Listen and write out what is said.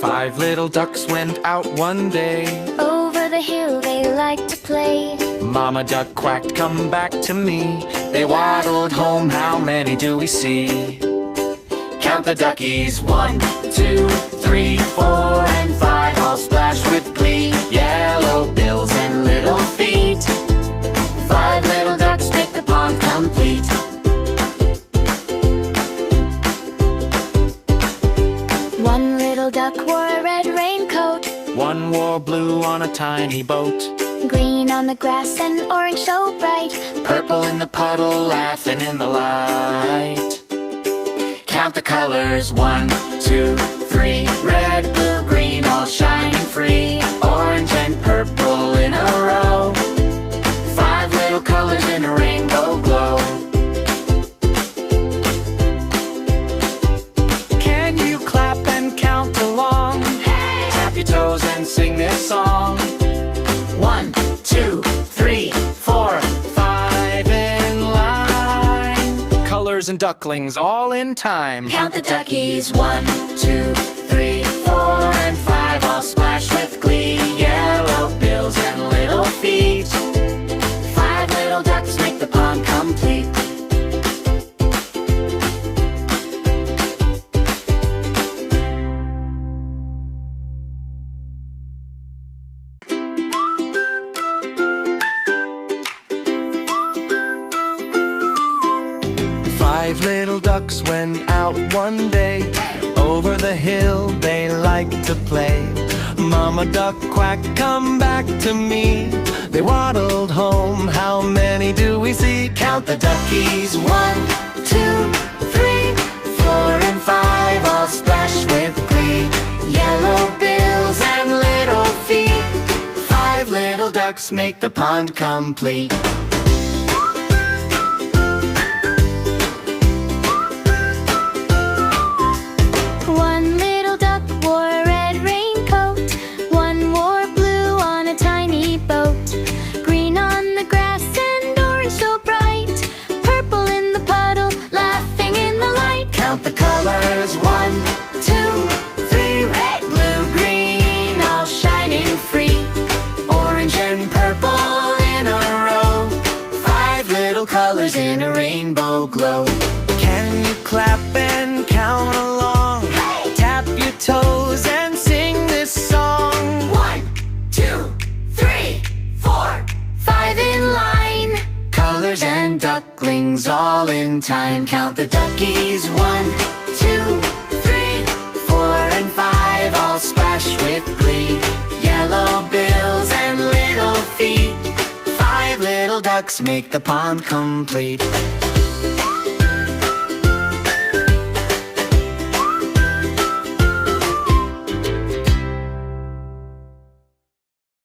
5 little ducks went out one day. Over the hill they liked to play. Mama duck quacked, "Come back to me." They waddled home, how many do we see? Count the duckies, 1, 2, 3, 4, and 5, all splash with glee. Yellow bills and little feet. 5 little ducks make the pond complete. One little duck wore a red raincoat. One wore blue on a tiny boat. Green on the grass and orange so bright. Purple in the puddle, laughing in the light. Count the colors, 1, 2, 3. Red, blue, green, all shining free. Orange and purple in a row. 5 little colors in a rainbow glow. Can you clap and count along? Hey! Tap your toes and sing this song. 1, 2, 3, 4, 5 in line. Colors and ducklings all in time. Count the duckies, 1, 2, 3, 4, and 5, all splash with glee. Yellow bills and little feet. 5 little ducks make the pond complete. Five little ducks went out one day. Over the hill they liked to play. Mama duck quacked, "Come back to me." They waddled home, how many do we see? Count the duckies, 1, 2, 3, 4, and 5, all splash with glee. Yellow bills and little feet. 5 little ducks make the pond complete. One little duck wore a red raincoat. One wore blue on a tiny boat. Green on the grass and orange so bright. Purple in the puddle, laughing in the light. Count the colors, 1, 2, 3. Red, blue, green, all shining free. Orange and purple in a row. 5 little colors in a rainbow glow. Can you clap and count along? Tap your toes and sing this song. 1, 2, 3, 4, 5 in line. colors and ducklings all in time. Count the duckies, 1, 2, 3, 4, and 5, all splash with glee. Yellow bills and little feet. 5 little ducks make the pond complete.